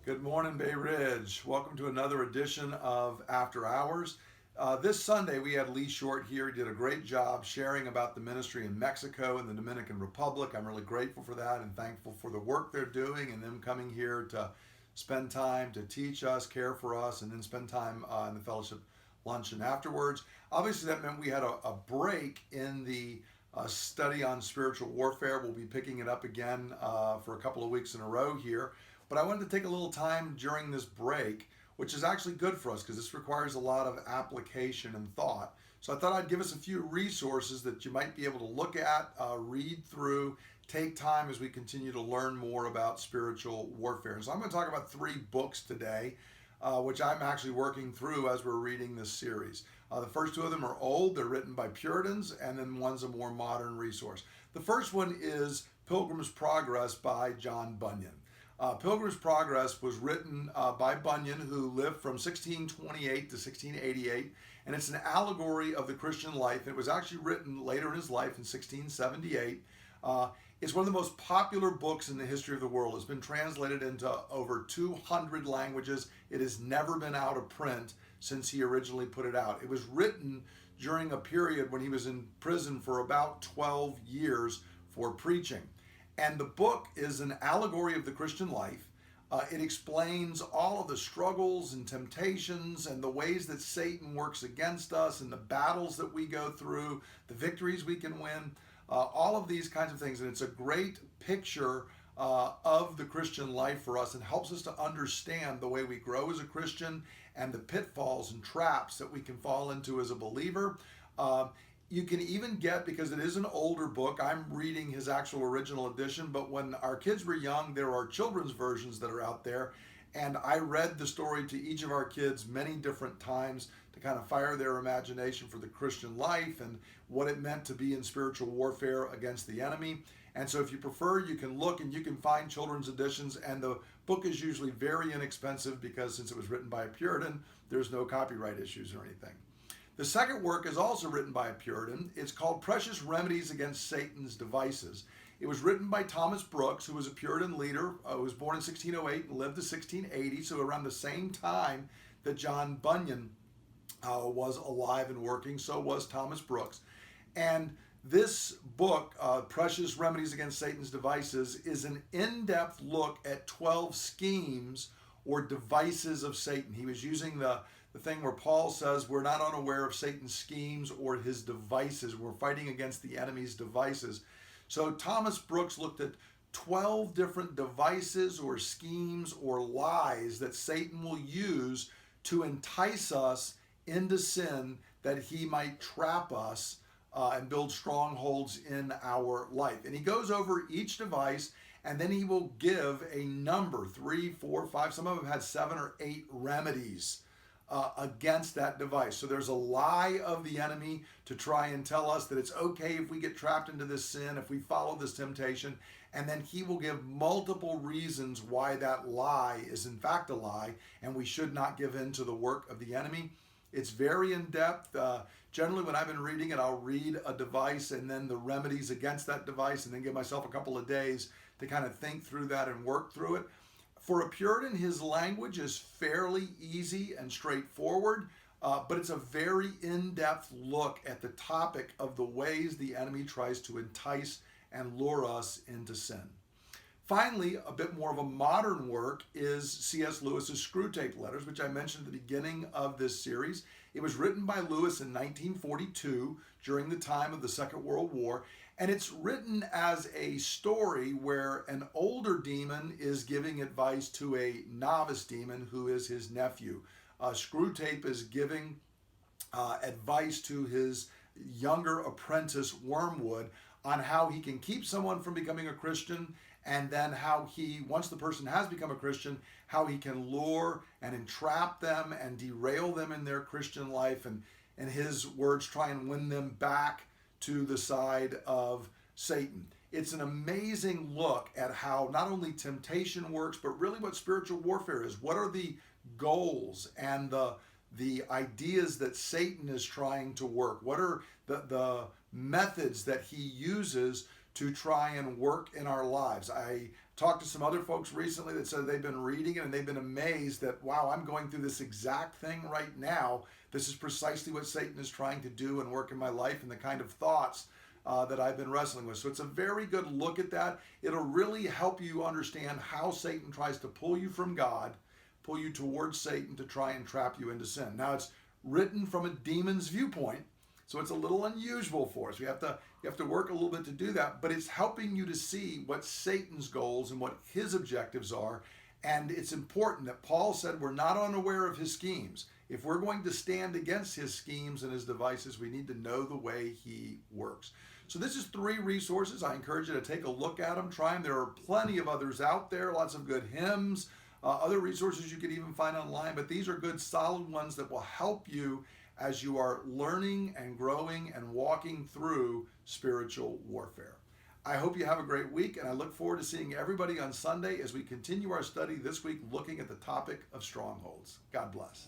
Good morning, Bay Ridge. Welcome to another edition of After Hours. This Sunday, we had Lee Short here. He did a great job sharing about the ministry in Mexico and the Dominican Republic. I'm really grateful for that and thankful for the work they're doing and them coming here to spend time to teach us, care for us, and then spend time in the fellowship luncheon afterwards. Obviously, that meant we had a break in the study on spiritual warfare. We'll be picking it up again for a couple of weeks in a row here. But I wanted to take a little time during this break, which is actually good for us because this requires a lot of application and thought. So I thought I'd give us a few resources that you might be able to look at, read through, take time as we continue to learn more about spiritual warfare. And so I'm going to talk about 3 books today, which I'm actually working through as we're reading this series. The first 2 of them are old, they're written by Puritans, and then one's a more modern resource. The first one is Pilgrim's Progress by John Bunyan. Pilgrim's Progress was written by Bunyan, who lived from 1628 to 1688, and it's an allegory of the Christian life. It was actually written later in his life in 1678. It's one of the most popular books in the history of the world. It's been translated into over 200 languages. It has never been out of print since he originally put it out. It was written during a period when he was in prison for about 12 years for preaching. And the book is an allegory of the Christian life. It explains all of the struggles and temptations and the ways that Satan works against us and the battles that we go through, the victories we can win, all of these kinds of things. And it's a great picture of the Christian life for us and helps us to understand the way we grow as a Christian and the pitfalls and traps that we can fall into as a believer. You can even get, because it is an older book, I'm reading his actual original edition, but when our kids were young, there are children's versions that are out there. And I read the story to each of our kids many different times to kind of fire their imagination for the Christian life and what it meant to be in spiritual warfare against the enemy. And so if you prefer, you can look and you can find children's editions. And the book is usually very inexpensive because since it was written by a Puritan, there's no copyright issues or anything. The second work is also written by a Puritan. It's called Precious Remedies Against Satan's Devices. It was written by Thomas Brooks, who was a Puritan leader, who was born in 1608 and lived to 1680, so around the same time that John Bunyan was alive and working, so was Thomas Brooks. And this book, Precious Remedies Against Satan's Devices, is an in-depth look at 12 schemes or devices of Satan. He was using the thing where Paul says we're not unaware of Satan's schemes or his devices. We're fighting against the enemy's devices. So Thomas Brooks looked at 12 different devices or schemes or lies that Satan will use to entice us into sin that he might trap us and build strongholds in our life. And he goes over each device and then he will give a number, 3, 4, 5, some of them had 7 or 8 remedies against that device. So there's a lie of the enemy to try and tell us that it's okay if we get trapped into this sin, if we follow this temptation, and then he will give multiple reasons why that lie is in fact a lie and we should not give in to the work of the enemy. It's very in-depth. Generally, when I've been reading it, I'll read a device and then the remedies against that device and then give myself a couple of days to kind of think through that and work through it. For a Puritan, his language is fairly easy and straightforward, but it's a very in-depth look at the topic of the ways the enemy tries to entice and lure us into sin. Finally, a bit more of a modern work is C.S. Lewis's Screwtape Letters, which I mentioned at the beginning of this series. It was written by Lewis in 1942 during the time of the Second World War, and it's written as a story where an older demon is giving advice to a novice demon who is his nephew. Screwtape is giving advice to his younger apprentice Wormwood on how he can keep someone from becoming a Christian, and then how he, once the person has become a Christian, how he can lure and entrap them and derail them in their Christian life, and in his words, try and win them back to the side of Satan. It's an amazing look at how not only temptation works, but really what spiritual warfare is. What are the goals and the ideas that Satan is trying to work? What are the methods that he uses to try and work in our lives. I talked to some other folks recently that said they've been reading it and they've been amazed that, wow, I'm going through this exact thing right now. This is precisely what Satan is trying to do and work in my life and the kind of thoughts that I've been wrestling with. So it's a very good look at that. It'll really help you understand how Satan tries to pull you from God, pull you towards Satan to try and trap you into sin. Now, it's written from a demon's viewpoint, so it's a little unusual for us. You have to work a little bit to do that, but it's helping you to see what Satan's goals and what his objectives are. And it's important that Paul said we're not unaware of his schemes. If we're going to stand against his schemes and his devices, we need to know the way he works. So this is 3 resources. I encourage you to take a look at them, try them. There are plenty of others out there, lots of good hymns, other resources you could even find online, but these are good, solid ones that will help you as you are learning and growing and walking through spiritual warfare. I hope you have a great week, and I look forward to seeing everybody on Sunday as we continue our study this week looking at the topic of strongholds. God bless.